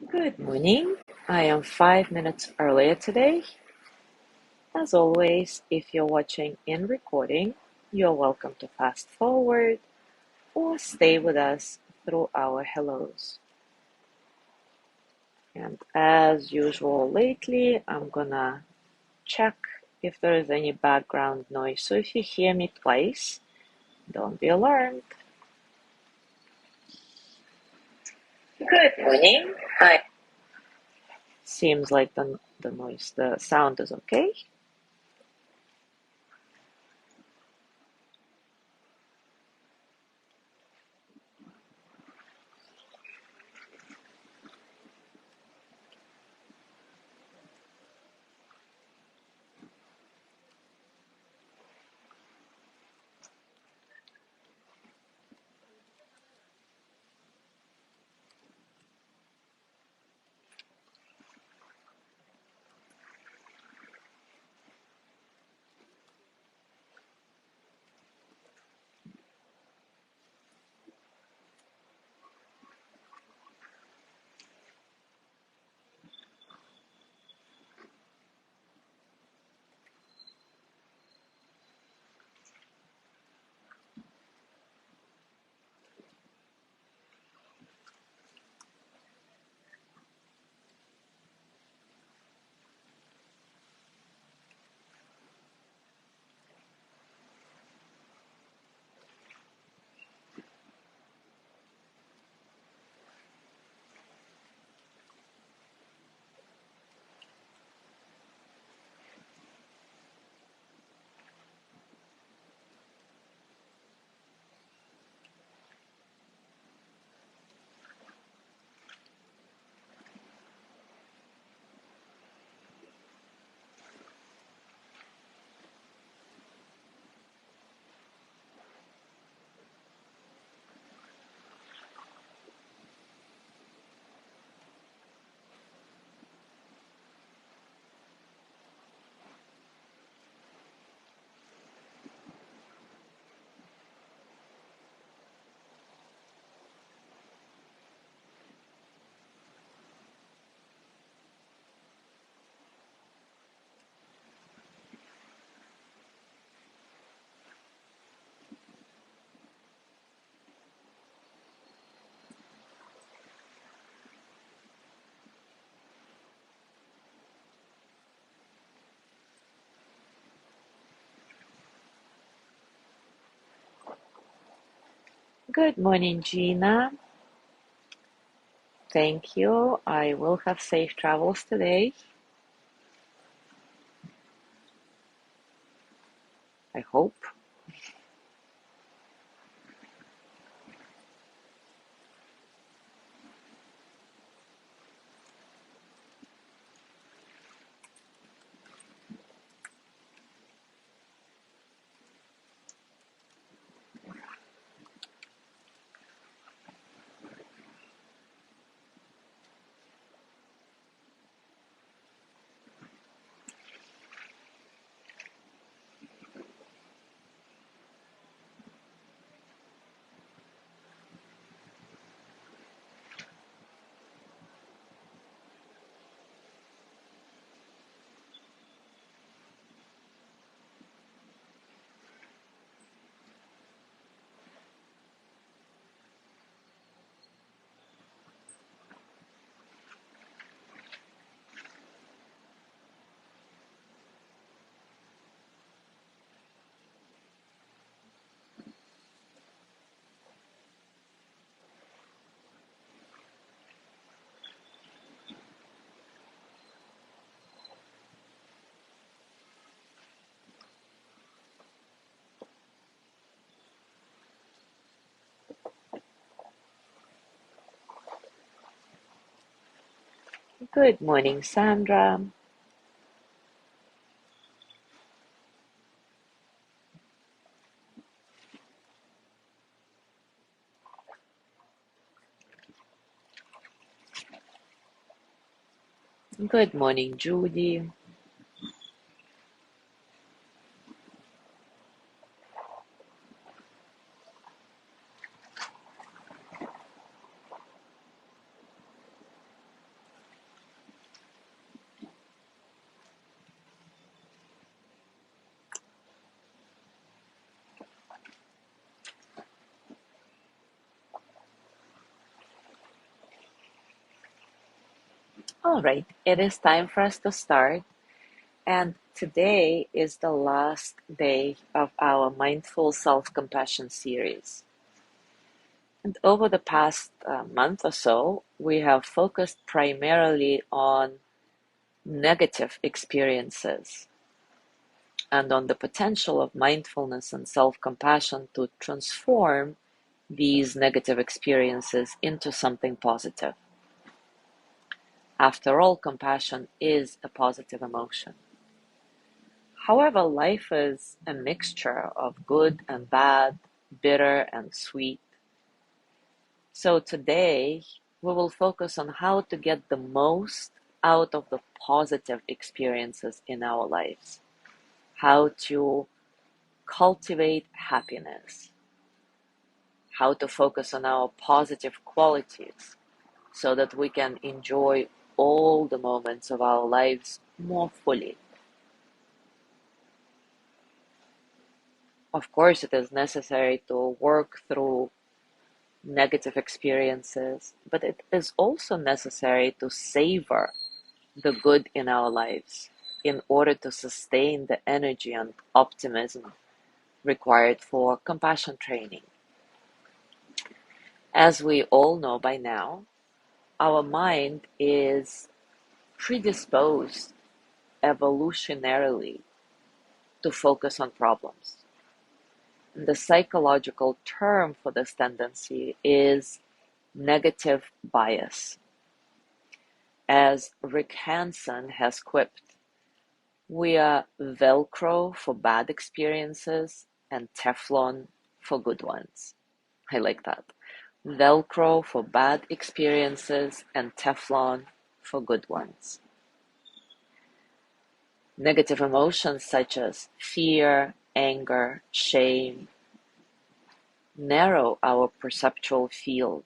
Good morning. I am 5 minutes earlier today. As always, if you're watching in recording, you're welcome to fast forward or stay with us through our hellos. And as usual lately, I'm gonna check if there is any background noise. So if you hear me twice, don't be alarmed. Good morning. Hi. Seems like the sound is okay. Good morning, Gina. Thank you. I will have safe travels today. I hope. Good morning, Sandra. Good morning, Judy. All right, it is time for us to start. And today is the last day of our Mindful Self Compassion series. And over the past month or so, we have focused primarily on negative experiences and on the potential of mindfulness and self compassion to transform these negative experiences into something positive. After all, compassion is a positive emotion. However, life is a mixture of good and bad, bitter and sweet. So today, we will focus on how to get the most out of the positive experiences in our lives, how to cultivate happiness, how to focus on our positive qualities so that we can enjoy all the moments of our lives more fully. Of course, it is necessary to work through negative experiences, but it is also necessary to savor the good in our lives in order to sustain the energy and optimism required for compassion training. As we all know by now, our mind is predisposed evolutionarily to focus on problems. And the psychological term for this tendency is negative bias. As Rick Hansen has quipped, we are Velcro for bad experiences and Teflon for good ones. I like that. Velcro for bad experiences and Teflon for good ones. Negative emotions such as fear, anger, shame narrow our perceptual field,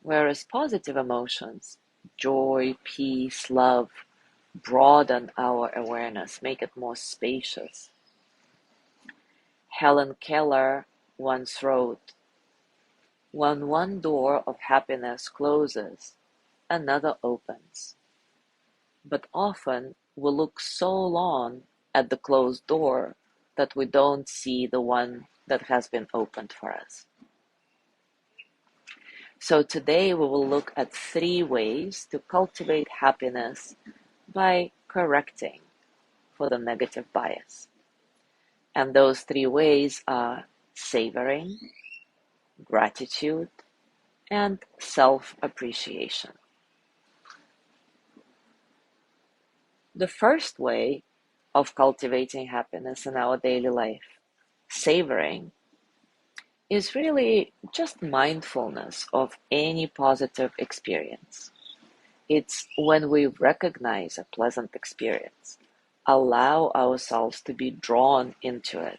whereas positive emotions, joy, peace, love, broaden our awareness, make it more spacious. Helen Keller once wrote, "When one door of happiness closes, another opens. But often we look so long at the closed door that we don't see the one that has been opened for us." So today we will look at 3 ways to cultivate happiness by correcting for the negative bias. And those 3 ways are savoring, gratitude, and self-appreciation. The first way of cultivating happiness in our daily life, savoring, is really just mindfulness of any positive experience. It's when we recognize a pleasant experience, allow ourselves to be drawn into it,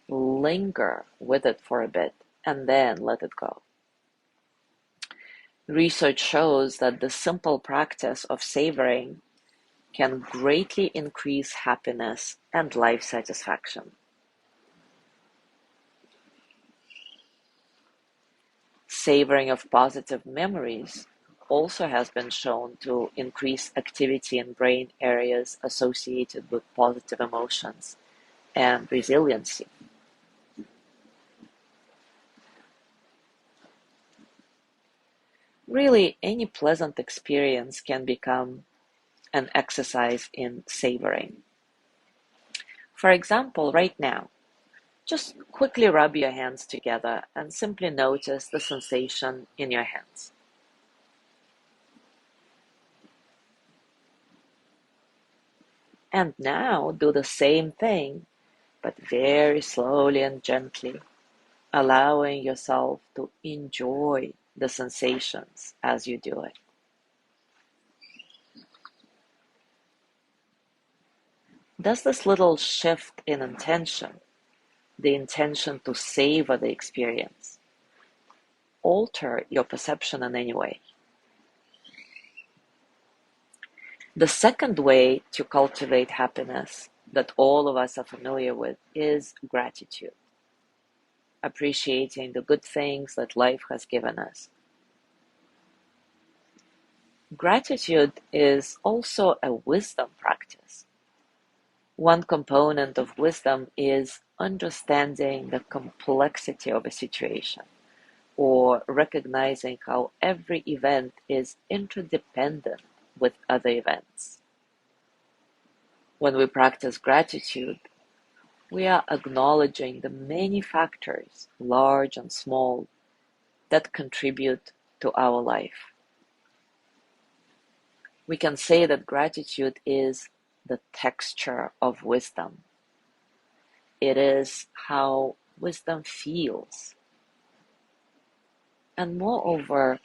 linger with it for a bit, and then let it go. Research shows that the simple practice of savoring can greatly increase happiness and life satisfaction. Savoring of positive memories also has been shown to increase activity in brain areas associated with positive emotions and resiliency. Really, any pleasant experience can become an exercise in savoring. For example, right now, just quickly rub your hands together and simply notice the sensation in your hands. And now do the same thing, but very slowly and gently, allowing yourself to enjoy the sensations as you do it. Does this little shift in intention, the intention to savor the experience, alter your perception in any way? The second way to cultivate happiness that all of us are familiar with is gratitude, appreciating the good things that life has given us. Gratitude is also a wisdom practice. One component of wisdom is understanding the complexity of a situation or recognizing how every event is interdependent with other events. When we practice gratitude, we are acknowledging the many factors, large and small, that contribute to our life. We can say that gratitude is the texture of wisdom. It is how wisdom feels. And moreover,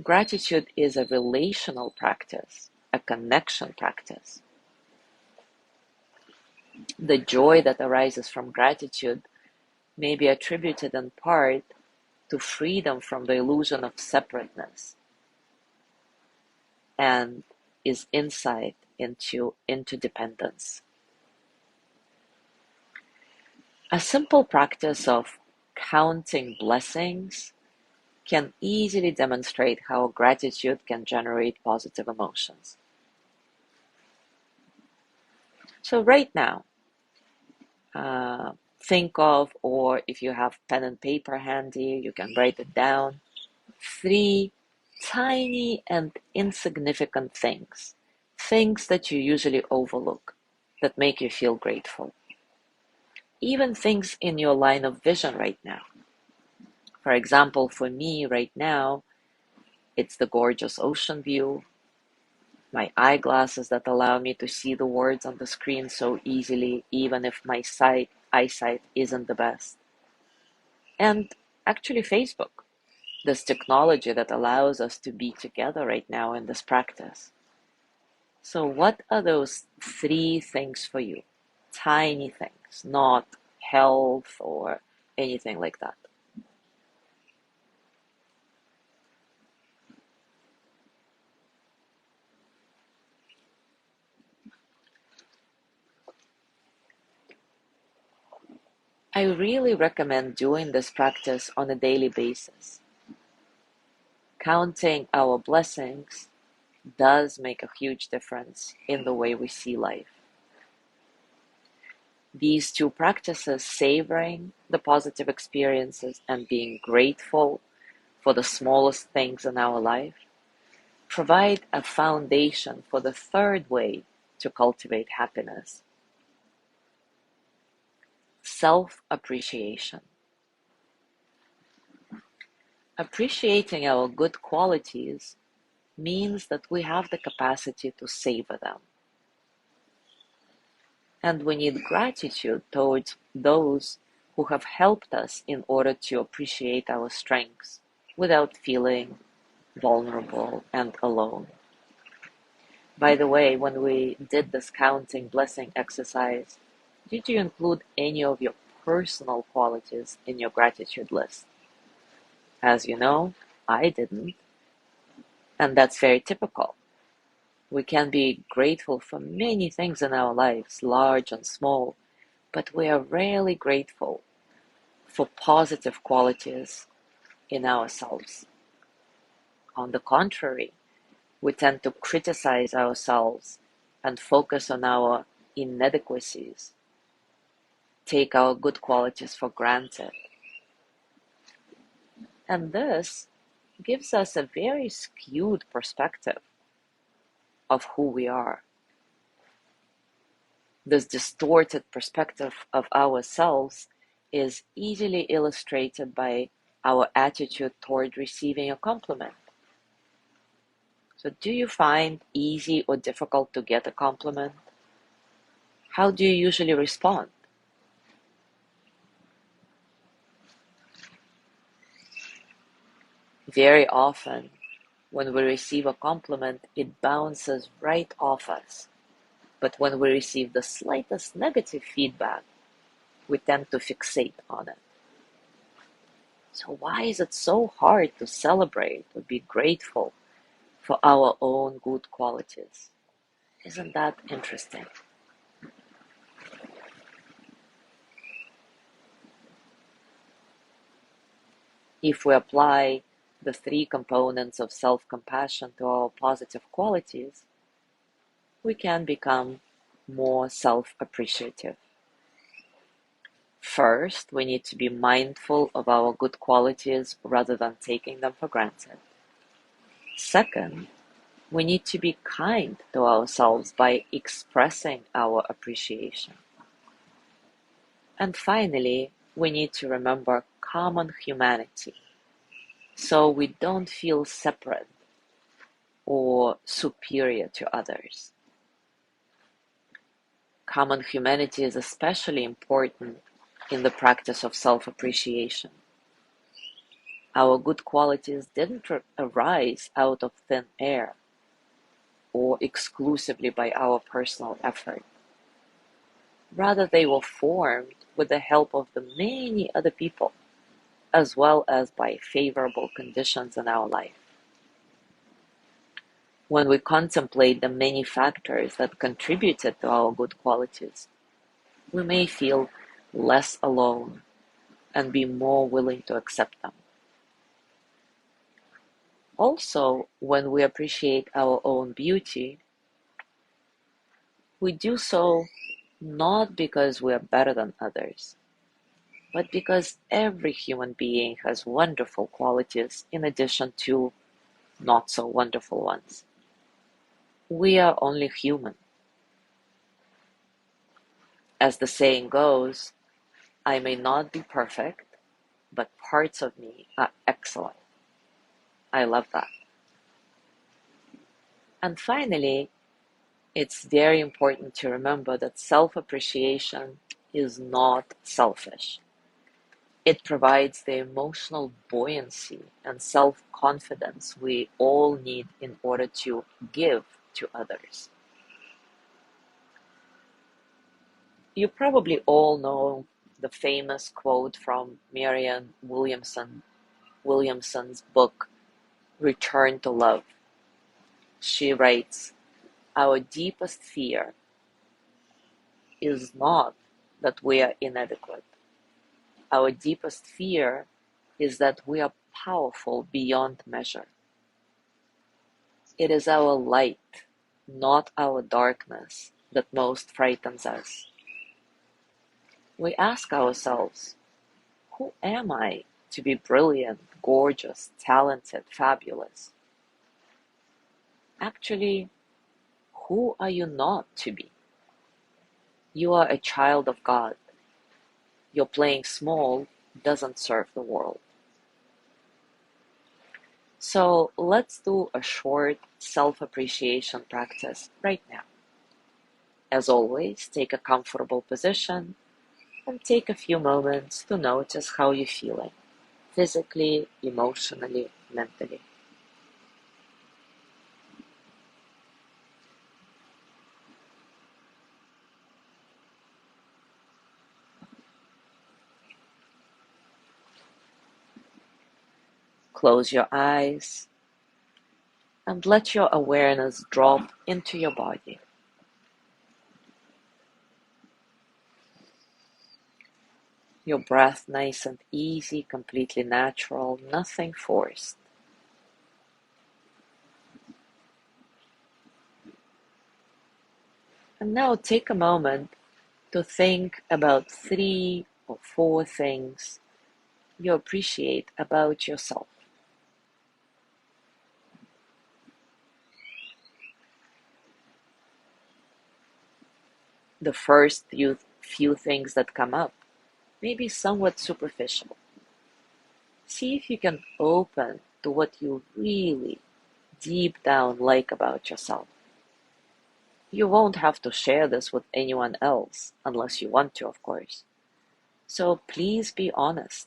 gratitude is a relational practice, a connection practice. The joy that arises from gratitude may be attributed in part to freedom from the illusion of separateness and is insight into interdependence. A simple practice of counting blessings can easily demonstrate how gratitude can generate positive emotions. So right now, think of, or if you have pen and paper handy, you can write it down, 3 tiny and insignificant things that you usually overlook, that make you feel grateful. Even things in your line of vision right now. For example, for me right now, it's the gorgeous ocean view, my eyeglasses that allow me to see the words on the screen so easily, even if my eyesight isn't the best. And actually, Facebook, this technology that allows us to be together right now in this practice. So, what are those 3 things for you? Tiny things, not health or anything like that. I really recommend doing this practice on a daily basis. Counting our blessings does make a huge difference in the way we see life. These 2 practices, savoring the positive experiences and being grateful for the smallest things in our life, provide a foundation for the 3rd way to cultivate happiness: self-appreciation. Appreciating our good qualities means that we have the capacity to savor them. And we need gratitude towards those who have helped us in order to appreciate our strengths without feeling vulnerable and alone. By the way, when we did this counting blessing exercise, did you include any of your personal qualities in your gratitude list? As you know, I didn't, and that's very typical. We can be grateful for many things in our lives, large and small, but we are rarely grateful for positive qualities in ourselves. On the contrary, we tend to criticize ourselves and focus on our inadequacies, take our good qualities for granted. And this gives us a very skewed perspective of who we are. This distorted perspective of ourselves is easily illustrated by our attitude toward receiving a compliment. So, do you find easy or difficult to get a compliment? How do you usually respond? Very often, when we receive a compliment, it bounces right off us. But when we receive the slightest negative feedback, we tend to fixate on it. So, why is it so hard to celebrate or be grateful for our own good qualities? Isn't that interesting? If we apply the three components of self-compassion to our positive qualities, we can become more self-appreciative. First, we need to be mindful of our good qualities rather than taking them for granted. Second, we need to be kind to ourselves by expressing our appreciation. And finally, we need to remember common humanity so we don't feel separate or superior to others. Common humanity is especially important in the practice of self-appreciation. Our good qualities didn't arise out of thin air or exclusively by our personal effort. Rather, they were formed with the help of the many other people, as well as by favorable conditions in our life. When we contemplate the many factors that contributed to our good qualities, we may feel less alone and be more willing to accept them. Also, when we appreciate our own beauty, we do so not because we are better than others, but because every human being has wonderful qualities in addition to not so wonderful ones. We are only human. As the saying goes, I may not be perfect, but parts of me are excellent. I love that. And finally, it's very important to remember that self-appreciation is not selfish. It provides the emotional buoyancy and self-confidence we all need in order to give to others. You probably all know the famous quote from Marianne Williamson's book, Return to Love. She writes, our deepest fear is not that we are inadequate. Our deepest fear is that we are powerful beyond measure. It is our light, not our darkness, that most frightens us. We ask ourselves, who am I to be brilliant, gorgeous, talented, fabulous? Actually, who are you not to be? You are a child of God. Your playing small doesn't serve the world. So let's do a short self-appreciation practice right now. As always, take a comfortable position and take a few moments to notice how you're feeling, physically, emotionally, mentally. Close your eyes and let your awareness drop into your body. Your breath nice and easy, completely natural, nothing forced. And now take a moment to think about 3 or 4 things you appreciate about yourself. The first few things that come up may be somewhat superficial. See if you can open to what you really deep down like about yourself. You won't have to share this with anyone else unless you want to, of course. So please be honest.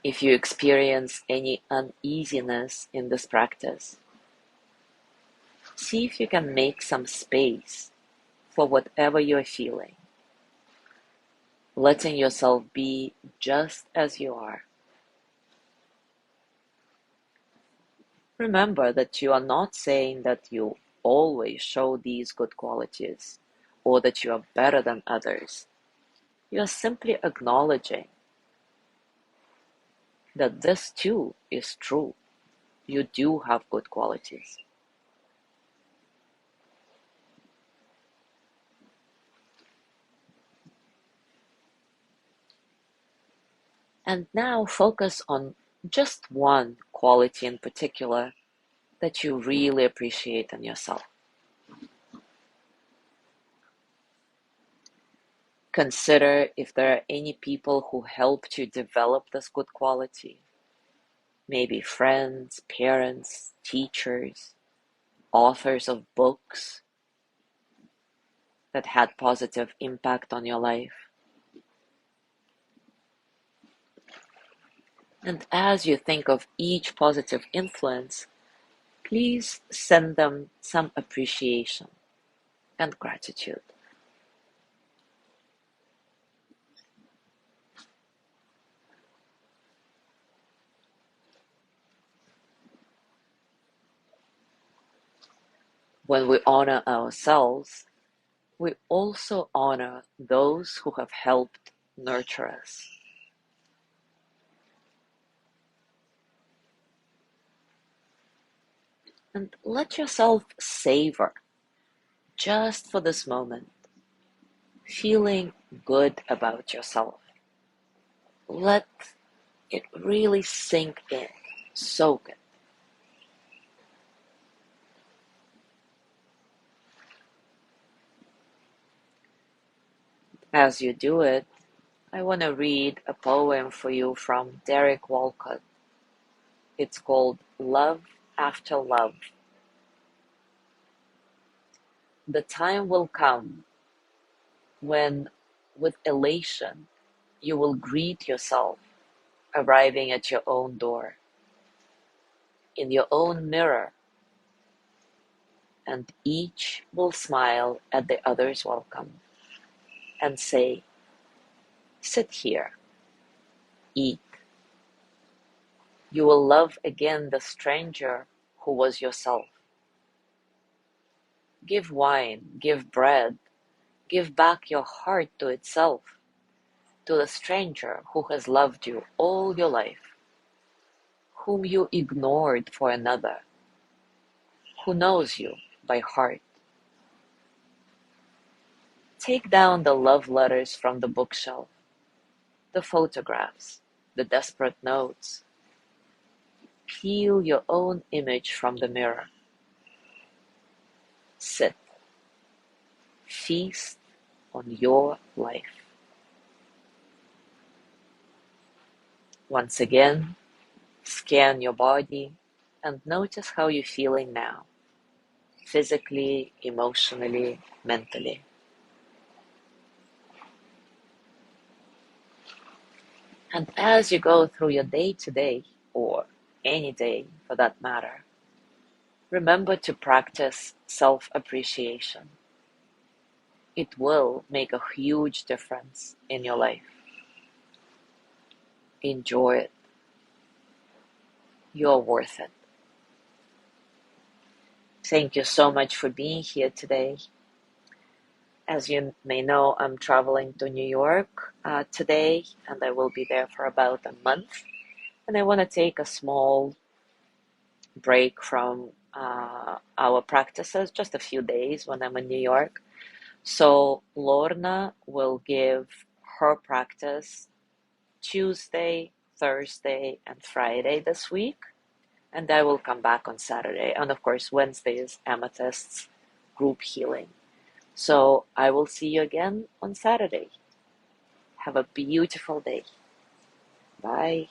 If you experience any uneasiness in this practice, see if you can make some space for whatever you're feeling, letting yourself be just as you are. Remember that you are not saying that you always show these good qualities or that you are better than others. You are simply acknowledging that this too is true. You do have good qualities. And now focus on just one quality in particular that you really appreciate in yourself. Consider if there are any people who helped you develop this good quality. Maybe friends, parents, teachers, authors of books that had positive impact on your life. And as you think of each positive influence, please send them some appreciation and gratitude. When we honor ourselves, we also honor those who have helped nurture us. And let yourself savor, just for this moment, feeling good about yourself. Let it really sink in, soak it. As you do it, I want to read a poem for you from Derek Walcott. It's called Love After Love. The time will come when, with elation, you will greet yourself arriving at your own door, in your own mirror, and each will smile at the other's welcome and say, "Sit here, eat." You will love again the stranger who was yourself. Give wine, give bread, give back your heart to itself, to the stranger who has loved you all your life, whom you ignored for another, who knows you by heart. Take down the love letters from the bookshelf, the photographs, the desperate notes. Peel your own image from the mirror. Sit, feast on your life. Once again, scan your body and notice how you're feeling now, physically, emotionally, mentally. And as you go through your day to day, or any day for that matter, remember to practice self-appreciation. It will make a huge difference in your life. Enjoy it. You're worth it. Thank you so much for being here today. As you may know, I'm traveling to New York today, and I will be there for about a month. And I want to take a small break from our practices, just a few days when I'm in New York. So Lorna will give her practice Tuesday, Thursday, and Friday this week. And I will come back on Saturday. And of course, Wednesday is Amethyst's group healing. So I will see you again on Saturday. Have a beautiful day. Bye.